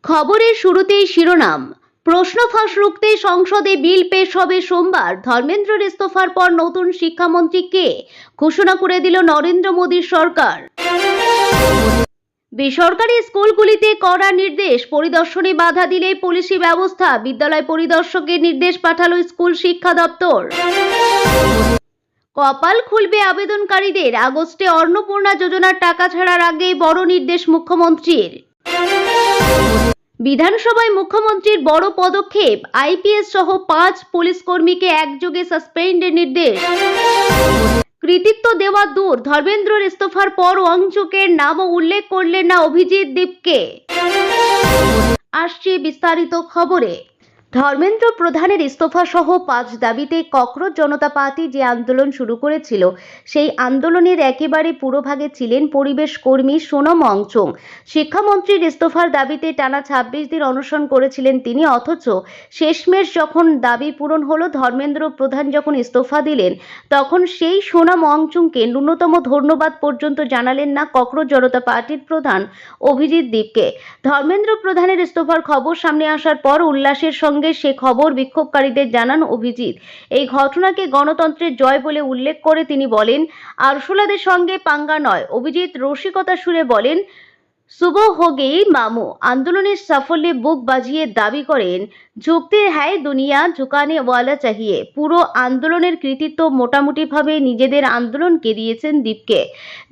খবরের শুরুতেই শিরোনাম। প্রশ্ন ফাঁস রুখতে সংসদে বিল পেশ হবে সোমবার। ধর্মেন্দ্রের ইস্তফার পর নতুন শিক্ষামন্ত্রী কে ঘোষণা করে দিল নরেন্দ্র মোদীর সরকার। বেসরকারি স্কুলগুলিতে কড়া নির্দেশ, পরিদর্শনে বাধা দিলে পুলিশি ব্যবস্থা। বিদ্যালয় পরিদর্শকের নির্দেশ পাঠালো স্কুল শিক্ষা দপ্তর। কপাল খুলবে আবেদনকারীদের, আগস্টে অন্নপূর্ণা যোজনার টাকা ছাড়ার আগে বড় নির্দেশ মুখ্যমন্ত্রীর। বিধানসভায় মুখ্যমন্ত্রীর বড় পদক্ষেপ, আইপিএস সহ 5 পুলিশ কর্মীকে একযোগে সাসপেন্ডের নির্দেশ। কৃতিত্ব দেওয়া দূর, ধর্মেন্দ্রের ইস্তফার পর ওয়াংচুকের নামও উল্লেখ করলেন না অভিজিৎ দীপকে। আসছে বিস্তারিত খবরে। ধর্মেন্দ্র প্রধানের ইস্তফা সহ 5 দাবিতে ককরোচ জনতা পার্টি যে আন্দোলন শুরু করেছিল, সেই আন্দোলনের একেবারে পুরোভাগে ছিলেন পরিবেশ কর্মী সোনম ওয়াংচুক। শিক্ষামন্ত্রীর ইস্তফার দাবিতে টানা 26 দিন অনশন করেছিলেন তিনি, অথচ শেষমেশ যখন দাবি পূরণ হলো, ধর্মেন্দ্র প্রধান যখন ইস্তফা দিলেন, তখন সেই সোনম ওয়াংচুককে ন্যূনতম ধন্যবাদ পর্যন্ত জানালেন না ককরোচ জনতা পার্টির প্রধান অভিজিৎ দীপকে। ধর্মেন্দ্র প্রধানের ইস্তফার খবর সামনে আসার পর উল্লাসের সঙ্গে সে খবর বিক্ষোভকারীদের জানান অভিজিৎ। এই ঘটনাকে গণতন্ত্রের জয় বলে উল্লেখ করে তিনি বলেন, আরশোলাদের সঙ্গে পাঙ্গা নয়। অভিজিৎ রসিকতার সুরে বলেন, সুবহ হো গেই মামু। আন্দোলনের সাফল্যে বুক বাজিয়ে দাবি করেন, ঝুঁকতে হ্যায় দুনিয়া, ঝুঁকানে ওয়ালা চাহিয়ে। পুরো আন্দোলনের কৃতিত্ব মোটামুটিভাবে নিজেদের আন্দোলনকে দিয়েছেন দীপকে।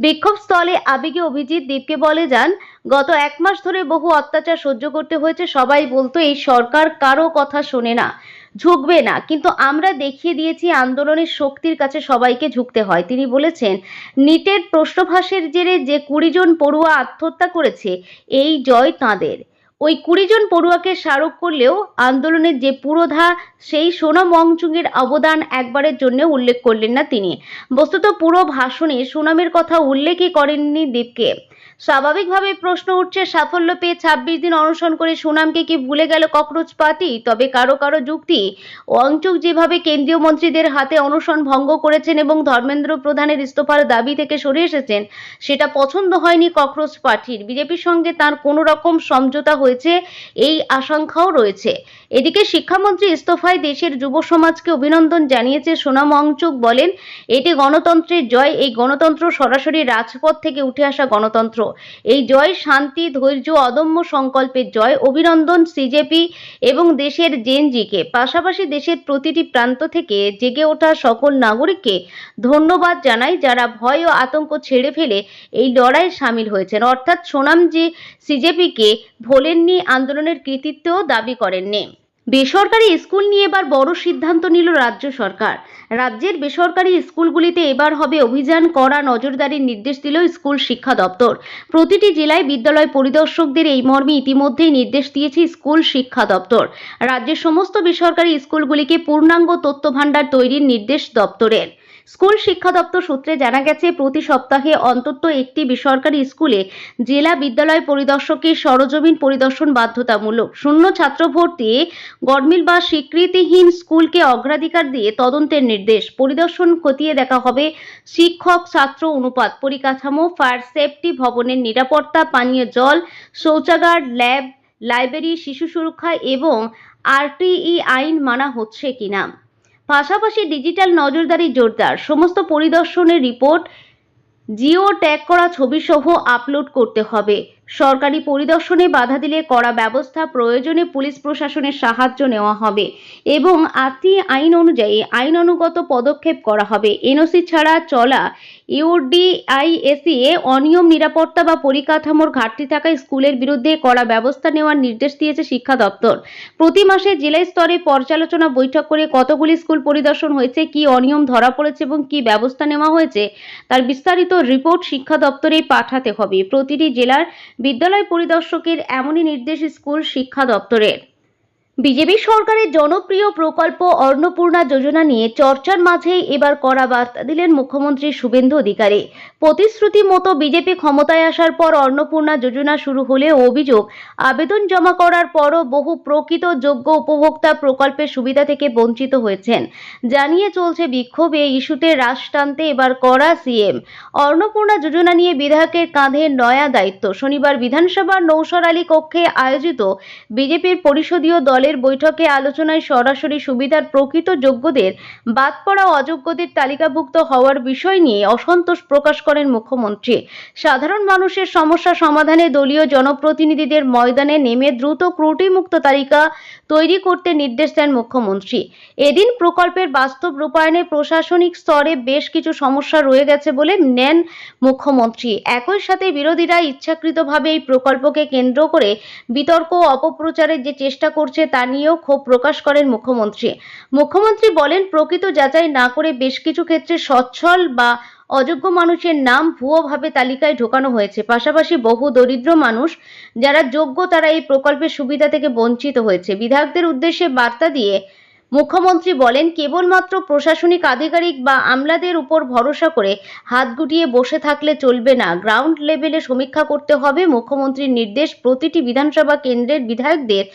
বিক্ষোভস্থলে আবেগে অভিজিৎ দীপকে বলে যান, গত 1 মাস ধরে বহু অত্যাচার সহ্য করতে হয়েছে। সবাই বলতো এই সরকার কারো কথা শোনে না, ঝুঁকবে না, কিন্তু আমরা দেখিয়ে দিয়েছি আন্দোলনের শক্তির কাছে সবাইকে ঝুঁকতে হয়। তিনি বলেছেন, নিটের প্রশ্নফাঁসের জেরে যে 20 জন পড়ুয়া আত্মহত্যা করেছে, এই জয় তাঁদের। ওই 20 জন পড়ুয়াকে স্মারক করলেও আন্দোলনের যে পুরোধা, সেই সোনম ওয়াংচুকের অবদান একবারের জন্য উল্লেখ করলেন না তিনি। বস্তুত পুরো ভাষণে সোনমের কথা উল্লেখই করেননি দীপকে। স্বাভাবিকভাবে প্রশ্ন উঠছে, সাফল্য পেয়ে 26 দিন অনশন করে সোনমকে কি ভুলে গেল ককরোচ পার্টি? তবে কারো কারো যুক্তি, ওয়াংচুক যেভাবে কেন্দ্রীয় মন্ত্রীদের হাতে অনশন ভঙ্গ করেছেন এবং ধর্মেন্দ্র প্রধানের ইস্তফার দাবি থেকে সরে এসেছেন, সেটা পছন্দ হয়নি ককরোচ পার্টির। বিজেপির সঙ্গে তার কোনো রকম সমঝোতা হয়েছে, এই আশঙ্কাও রয়েছে। এদিকে শিক্ষামন্ত্রী ইস্তফায় দেশের যুব সমাজকে অভিনন্দন জানিয়েছে সোনম ওয়াংচুক। বলেন, এটি গণতন্ত্রের জয়। এই গণতন্ত্র সরাসরি রাজপথ থেকে উঠে আসা গণতন্ত্র। এই জয় শান্তি, ধৈর্য, অদম্য সংকল্পের জয়। অভিনন্দন সিজেপি এবং দেশের জেনজিকে, পাশাপাশি দেশের প্রতিটি প্রান্ত থেকে জেগে ওঠা সকল নাগরিককে ধন্যবাদ জানাই, যারা ভয় ও আতঙ্ক ছেড়ে ফেলে এই লড়াইয়ে সামিল হয়েছেন। অর্থাৎ সোনমজি সিজেপিকে ভোলেননি, আন্দোলনের কৃতিত্বও দাবি করেননি। বেসরকারি স্কুল নিয়ে এবার বড় সিদ্ধান্ত নিল রাজ্য সরকার। রাজ্যের বেসরকারি স্কুলগুলিতে এবার হবে অভিযান, কড়া নজরদারির নির্দেশ দিল স্কুল শিক্ষা দপ্তর। প্রতিটি জেলায় বিদ্যালয় পরিদর্শকদের এই মর্মে ইতিমধ্যেই নির্দেশ দিয়েছে স্কুল শিক্ষা দপ্তর। রাজ্যের সমস্ত বেসরকারি স্কুলগুলিকে পূর্ণাঙ্গ তথ্য ভাণ্ডার তৈরির নির্দেশ দপ্তরের। স্কুল শিক্ষা দপ্তর সূত্রে জানা গেছে, প্রতি সপ্তাহে অন্তত একটি বেসরকারি স্কুলে জেলা বিদ্যালয় পরিদর্শকের সরজমিন পরিদর্শন বাধ্যতামূলক। শূন্য ছাত্র ভর্তি, গড়মিল বা স্বীকৃতিহীন স্কুলকে অগ্রাধিকার দিয়ে তদন্তের নির্দেশ। পরিদর্শন খতিয়ে দেখা হবে শিক্ষক ছাত্র অনুপাত, পরিকাঠামো, ফায়ার সেফটি, ভবনের নিরাপত্তা, পানীয় জল, শৌচাগার, ল্যাব, লাইব্রেরি, শিশু সুরক্ষা এবং আরটিই আইন মানা হচ্ছে কিনা। পাশাপাশি ডিজিটাল নজরদারি জোরদার। সমস্ত পরিদর্শনের রিপোর্ট জিও ট্যাগ করা ছবি সহ আপলোড করতে হবে। সরকারি পরিদর্শনে বাধা দিলে কড়া ব্যবস্থা, প্রয়োজনে পুলিশ প্রশাসনের সাহায্য নেওয়া হবে এবং আইন অনুযায়ী আইনানুগত পদক্ষেপ করা হবে। এনওসি ছাড়া চলা ইউডিআইএসি এ অনিয়ম, নিরাপত্তা বা পরিকাঠামোর ঘাটতি থাকা স্কুলের বিরুদ্ধে কড়া ব্যবস্থা নেওয়ার নির্দেশ দিয়েছে শিক্ষা দপ্তর। প্রতি মাসে জেলা স্তরে পর্যালোচনা বৈঠক করে কতগুলি স্কুল পরিদর্শন হয়েছে, কি অনিয়ম ধরা পড়েছে এবং কি ব্যবস্থা নেওয়া হয়েছে, তার বিস্তারিত রিপোর্ট শিক্ষা দপ্তরে পাঠাতে হবে। প্রতিটি জেলার বিদ্যালয় পরিদর্শকের এমনই নির্দেশ স্কুল শিক্ষা দপ্তরের। বিজেপি সরকারের জনপ্রিয় প্রকল্প অন্নপূর্ণা যোজনা নিয়ে চর্চার মাঝেই এবার কড়া বার্তা দিলেন মুখ্যমন্ত্রী শুভেন্দু অধিকারী। প্রতিশ্রুতি মতো বিজেপি ক্ষমতায় আসার পর অন্নপূর্ণা যোজনা শুরু হলেও অভিযোগ, আবেদন জমা করার পরও বহু প্রকৃত যোগ্য উপভোক্তা প্রকল্পের সুবিধা থেকে বঞ্চিত হয়েছেন। জানিয়ে চলছে বিক্ষোভ। এই ইস্যুতে রাশ টানতে এবার কড়া সিএম। অন্নপূর্ণা যোজনা নিয়ে বিধায়কের কাঁধে নয়া দায়িত্ব। শনিবার বিধানসভার নৌসর আলী কক্ষে আয়োজিত বিজেপির পরিষদীয় দলের বৈঠকে আলোচনায় সরাসরি সুবিধার প্রকৃত যোগ্যদের বাদ পড়া অযোগ্যদের তালিকাভুক্ত হওয়ার বিষয় নিয়ে অসন্তোষ প্রকাশ করেন মুখ্যমন্ত্রী। সাধারণ মানুষের সমস্যা সমাধানে দলীয় জনপ্রতিনিধিদের ময়দানে নেমে দ্রুত ত্রুটিমুক্ত তালিকা তৈরি করতে নির্দেশ দেন মুখ্যমন্ত্রী। এদিন প্রকল্পের বাস্তব রূপায়ণে প্রশাসনিক স্তরে বেশ কিছু সমস্যা রয়ে গেছে বলে নেন মুখ্যমন্ত্রী। একই সাথে বিরোধীরা ইচ্ছাকৃতভাবে এই প্রকল্পকে কেন্দ্র করে বিতর্ক ও অপপ্রচারের যে চেষ্টা করছে তা নিয়েও ক্ষোভ প্রকাশ করেন মুখ্যমন্ত্রী। মুখ্যমন্ত্রী বলেন, প্রকৃত যাচাই না করে বেশ কিছু ক্ষেত্রে সচ্ছল বা অযোগ্য মানুষের নাম ভুয়োভাবে তালিকায় ঢোকানো হয়েছে। পাশাপাশি বহু দরিদ্র মানুষ যারা যোগ্য তারা এই প্রকল্পের সুবিধা থেকে বঞ্চিত হয়েছে। বিধায়কদের উদ্দেশ্যে বার্তা দিয়ে মুখ্যমন্ত্রী বলেন, কেবলমাত্র প্রশাসনিক আধিকারিক বা আমলাদের উপর ভরসা করে হাত গুটিয়ে বসে থাকলে চলবে না, গ্রাউন্ড লেভেলে সমীক্ষা করতে হবে। মুখ্যমন্ত্রীর নির্দেশ, প্রতিটি বিধানসভা কেন্দ্রের বিধায়কদের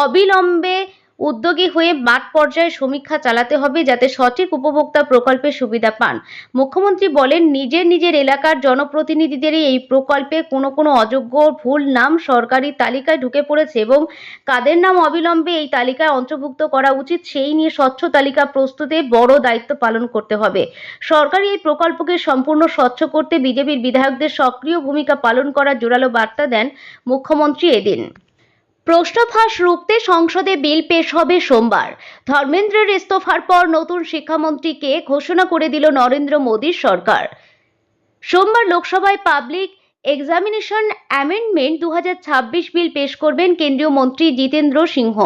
অবিলম্বে উদ্যোগী হয়ে মাঠ পর্যায়ে সমীক্ষা চালাতে হবে যাতে সঠিক উপভোক্তা প্রকল্পের সুবিধা পান। মুখ্যমন্ত্রী বলেন, নিজের এলাকার জনপ্রতিনিধিদেরই এই প্রকল্পে কোনো অযোগ্য ভুল নাম সরকারি তালিকায় ঢুকে পড়েছে এবং কাদের নাম অবিলম্বে এই তালিকায় অন্তর্ভুক্ত করা উচিত সেই নিয়ে স্বচ্ছ তালিকা প্রস্তুতে বড় দায়িত্ব পালন করতে হবে। সরকারি এই প্রকল্পকে সম্পূর্ণ স্বচ্ছ করতে বিজেপির বিধায়কদের সক্রিয় ভূমিকা পালন করার জোরালো বার্তা দেন মুখ্যমন্ত্রী এদিন। প্রশ্ন ফাঁস রুখতে সংসদে বিল পেশ হবে সোমবার। ধর্মেন্দ্রের ইস্তফার পর নতুন শিক্ষামন্ত্রীকে ঘোষণা করে দিল নরেন্দ্র মোদীর সরকার। সোমবার লোকসভায় পাবলিক এক্সামিনেশন অ্যামেন্ডমেন্ট 2026 বিল পেশ করবেন কেন্দ্রীয় মন্ত্রী জিতেন্দ্র সিংহ।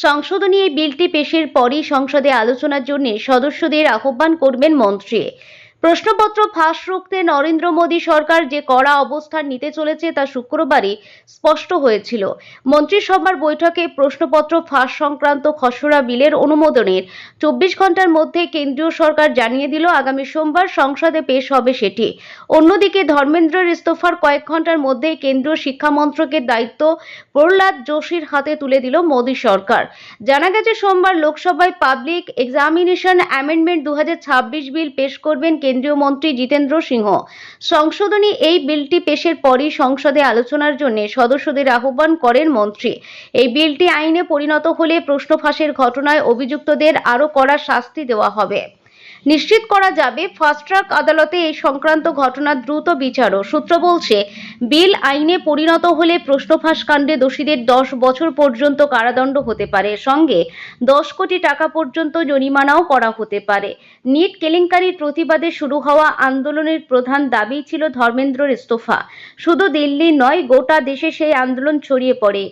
সংশোধনী এই বিলটি পেশের পরই সংসদে আলোচনার জন্য সদস্যদের আহ্বান করবেন মন্ত্রী। প্রশ্নপত্র ফাঁস রুখতে নরেন্দ্র মোদী সরকার যে কড়া অবস্থান নিতে চলেছে তা শুক্রবারই স্পষ্ট হয়েছিল। মন্ত্রিসভার বৈঠকে প্রশ্নপত্র ফাঁস সংক্রান্ত খসড়া বিলের অনুমোদনের 24 ঘন্টার মধ্যে কেন্দ্রীয় সরকার জানিয়ে দিল আগামী সোমবার সংসদে পেশ হবে সেটি। অন্যদিকে ধর্মেন্দ্রের ইস্তফার কয়েক ঘন্টার মধ্যেই কেন্দ্রীয় শিক্ষা মন্ত্রকের দায়িত্ব প্রহ্লাদ যোশীর হাতে তুলে দিল মোদী সরকার। জানা গেছে, সোমবার লোকসভায় পাবলিক এক্সামিনেশন অ্যামেন্ডমেন্ট 2026 বিল পেশ করবেন কেন্দ্রীয় মন্ত্রী জিতেন্দ্র সিংহ। সংশোধনী এই বিলটি পেশের পরই সংসদে আলোচনার জন্য সদস্যদের আহ্বান করেন মন্ত্রী। এই বিলটি আইনে পরিণত হলে প্রশ্ন ফাঁসের ঘটনায় অভিযুক্তদের আরও কড়া শাস্তি দেওয়া হবে। নিশ্চিত করা যাবে ফাস্ট ট্র্যাক আদালতে এই সংক্রান্ত ঘটনার দ্রুত বিচারও। সূত্র বলছে, বিল আইনে পরিণত হলে প্রশ্ন ফাঁস কাণ্ডে দোষীদের 10 বছর পর্যন্ত কারাদণ্ড হতে পারে, সঙ্গে 10 কোটি টাকা পর্যন্ত জরিমানাও করা হতে পারে। নিট কেলেঙ্কারির প্রতিবাদে শুরু হওয়া আন্দোলনের প্রধান দাবি ছিল ধর্মেন্দ্রর ইস্তফা। শুধু দিল্লি নয়, গোটা দেশে সেই আন্দোলন ছড়িয়ে পড়ে।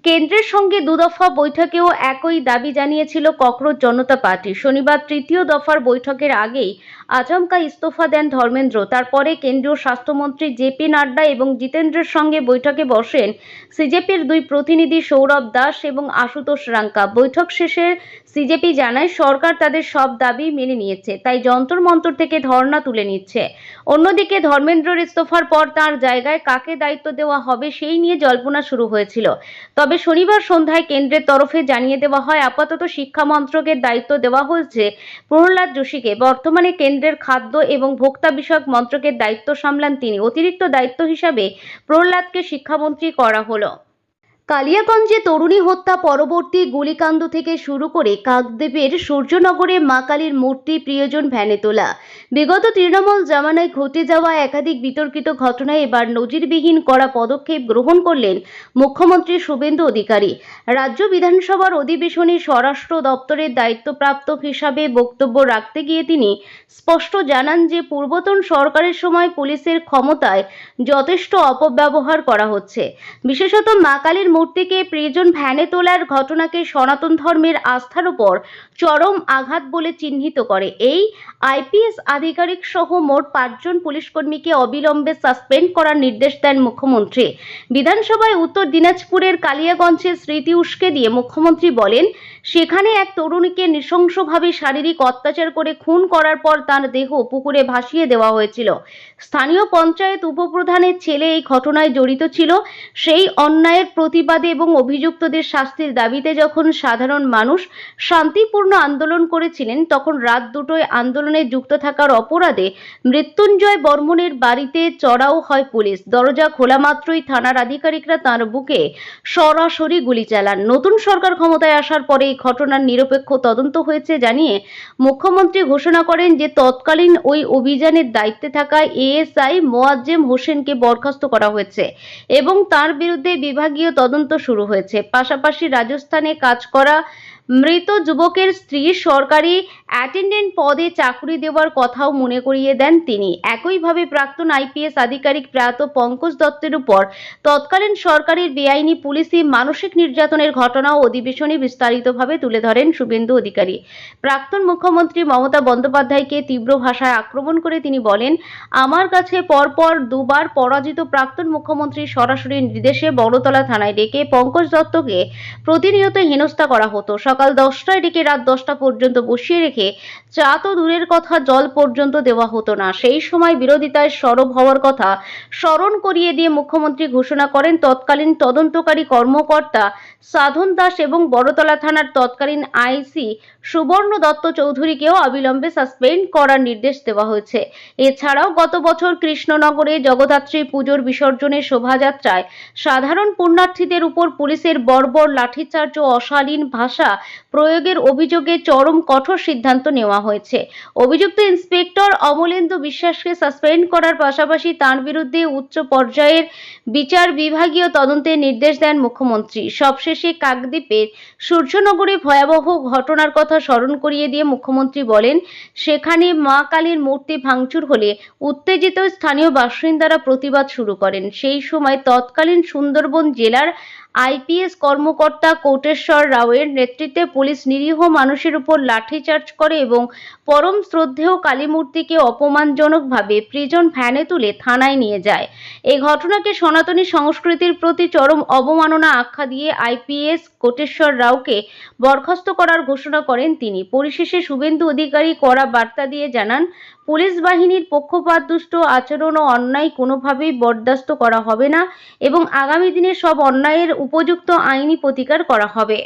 কেন্দ্রের সঙ্গে দুদফা বৈঠকেও একই দাবি জানিয়েছিল ককরোচ জনতা পার্টি। শনিবার তৃতীয় দফার বৈঠকের আগেই আচমকা ইস্তফা দেন ধর্মেন্দ্র। তারপরে কেন্দ্রীয় স্বাস্থ্যমন্ত্রী জেপি নাড্ডা এবং জিতেন্দ্রের সঙ্গে বৈঠকে বসেন সিজেপির দুই প্রতিনিধি সৌরভ দাস এবং আশুতোষ রাঙ্কা। বৈঠক শেষে সিজেপি জানায়, সরকার তাদের সব দাবি মেনে নিয়েছে, তাই যন্তর মন্তর থেকে ধর্ণা তুলে নিচ্ছে। অন্যদিকে ধর্মেন্দ্রের ইস্তফার পর তাঁর জায়গায় কাকে দায়িত্ব দেওয়া হবে সেই নিয়ে জল্পনা শুরু হয়েছিল। তবে শনিবার সন্ধ্যায় কেন্দ্রের তরফে জানিয়ে দেওয়া হয়, আপাতত শিক্ষা মন্ত্রকের দায়িত্ব দেওয়া হয়েছে প্রহ্লাদ যোশীকে। বর্তমানে কেন্দ্রের খাদ্য এবং ভোক্তা বিষয়ক মন্ত্রকের দায়িত্ব সামলান তিনি। অতিরিক্ত দায়িত্ব হিসাবে প্রহ্লাদকে শিক্ষামন্ত্রী করা হলো। কালিয়াগঞ্জে তরুণী হত্যা পরবর্তী গুলিকাণ্ড থেকে শুরু করে কাকদ্বীপের সূর্যনগরে মা কালীর মূর্তি প্রিয়জন ভ্যানে তোলা, বিগত তৃণমূল জামানায় ঘটে যাওয়া একাধিক বিতর্কিত ঘটনায় এবার নজিরবিহীন কড়া পদক্ষেপ গ্রহণ করলেন মুখ্যমন্ত্রী শুভেন্দু অধিকারী। রাজ্য বিধানসভার অধিবেশনে স্বরাষ্ট্র দপ্তরের দায়িত্বপ্রাপ্ত হিসাবে বক্তব্য রাখতে গিয়ে তিনি স্পষ্ট জানান যে পূর্বতন সরকারের সময় পুলিশের ক্ষমতায় যথেষ্ট অপব্যবহার করা হচ্ছে। বিশেষত মা কালীর মূর্তিকে প্রিজন ভ্যানে তোলার ঘটনাকে সনাতন ধর্মের আস্থার উপর চরম আঘাত বলে চিহ্নিত করে। এই আইপিএস আধিকারিক সহ মোট 5 জন পুলিশকর্মীকে অবিলম্বে সাসপেন্ড করার নির্দেশ দেন মুখ্যমন্ত্রী। বিধানসভায় উত্তর দিনাজপুরের কালিয়াগঞ্জের স্মৃতি উস্কে দিয়ে মুখ্যমন্ত্রী বলেন, সেখানে এক তরুণীকে নৃশংসভাবে শারীরিক অত্যাচার করে খুন করার পর তার দেহ পুকুরে ভাসিয়ে দেওয়া হয়েছিল। স্থানীয় পঞ্চায়েত উপপ্রধানের ছেলে এই ঘটনায় জড়িত ছিল। সেই অন্যায়ের প্রতিবাদে এবং অভিযুক্তদের শাস্তির দাবিতে যখন সাধারণ মানুষ শান্তিপূর্ণ আন্দোলন করেছিলেন, তখন রাত 2টোয় আন্দোলনে যুক্ত থাকার অপরাধে মৃত্যুঞ্জয় বর্মনের বাড়িতে চড়াও হয় পুলিশ। দরজা খোলা মাত্রই থানার আধিকারিকরা তাঁর বুকে সরাসরি গুলি চালান। নতুন সরকার ক্ষমতায় আসার পরে এই ঘটনার নিরপেক্ষ তদন্ত হয়েছে জানিয়ে মুখ্যমন্ত্রী ঘোষণা করেন যে তৎকালীন ওই অভিযানের দায়িত্বে থাকা এএসআই মোয়াজ্জেম হোসেনকে বরখাস্ত করা হয়েছে এবং তার বিরুদ্ধে বিভাগীয় তদন্ত শুরু হয়েছে। পাশাপাশি রাজস্থানে কাজ করা মৃত যুবকের স্ত্রী সরকারি অ্যাটেন্ডেন্ট পদে চাকরি দেওয়ার কথাও মনে করিয়ে দেন তিনি। একইভাবে প্রাক্তন আইপিএস আধিকারিক প্রয়াত পঙ্কজ দত্তের উপর তৎকালীন সরকারের বেআইনি পুলিশি মানসিক নির্যাতনের ঘটনাও অধিবেশনে বিস্তারিতভাবে তুলে ধরেন শুভেন্দু অধিকারী। প্রাক্তন মুখ্যমন্ত্রী মমতা বন্দ্যোপাধ্যায়কে তীব্র ভাষায় আক্রমণ করে তিনি বলেন, আমার কাছে পরপর 2বার পরাজিত প্রাক্তন মুখ্যমন্ত্রী সরাসরি নির্দেশে বড়তলা থানায় ডেকে পঙ্কজ দত্তকে প্রতিনিয়ত হেনস্থা করা হতো। সকাল 10টায় ডেকে রাত 10টা পর্যন্ত বসিয়ে রেখে চা তো দূরের কথা, জল পর্যন্ত দেওয়া হতো না। সেই সময় বিরোধিতায় সরব হওয়ার কথা স্মরণ করিয়ে দিয়ে মুখ্যমন্ত্রী ঘোষণা করেন, তৎকালীন তদন্তকারী কর্মকর্তা সাধন দাস এবং বড়তলা থানার তৎকালীন আইসি সুবর্ণ দত্ত চৌধুরীকেও অবিলম্বে সাসপেন্ড করার নির্দেশ দেওয়া হয়েছে। এছাড়াও গত বছর কৃষ্ণনগরে জগদ্ধাত্রী পুজোর বিসর্জনের শোভাযাত্রায় সাধারণ পুণ্যার্থীদের উপর পুলিশের বর্বর লাঠিচার্জ ও অশালীন ভাষা প্রয়োগের অভিযোগে চরম কঠোর সিদ্ধান্ত নেওয়া হয়েছে। অভিযুক্ত ইন্সপেক্টর অমলেন্দু বিশ্বাসকে সাসপেন্ড করার পাশাপাশি তার বিরুদ্ধে উচ্চ পর্যায়ের বিচার বিভাগীয় তদন্তের নির্দেশ দেন মুখ্যমন্ত্রী। সবশেষে কাকদ্বীপের সূর্যনগরে ভয়াবহ ঘটনার কথা স্মরণ করিয়ে দিয়ে মুখ্যমন্ত্রী বলেন, সেখানে মা কালীর মূর্তি ভাঙচুর হলে উত্তেজিত স্থানীয় বাসিন্দারা প্রতিবাদ শুরু করেন। সেই সময় তৎকালীন সুন্দরবন জেলার আইপিএস কর্মকর্তা কোটেশ্বর রাওয়ের নেতৃত্বে পুলিশ নিরীহ মানুষের উপর লাঠিচার্জ করে এবং পরম শ্রদ্ধেয় কালী মূর্তিকে অপমানজনকভাবে প্রিজন ভ্যানে তুলে থানায় নিয়ে যায়। এই ঘটনাকে সনাতনী সংস্কৃতির প্রতি চরম অবমাননা আখ্যা দিয়ে আইপিএস কোটেশ্বর রাওকে বরখাস্ত করার ঘোষণা করেন তিনি। পরিশেষে শুভেন্দু অধিকারী কড়া বার্তা দিয়ে জানান, পুলিশ বাহিনীর পক্ষপাতদুষ্ট আচরণ ও অন্যায় কোনোভাবেই বরদাস্ত করা হবে না এবং আগামী দিনে সব অন্যায়ের উপযুক্ত আইনি প্রতিকার করা হবে।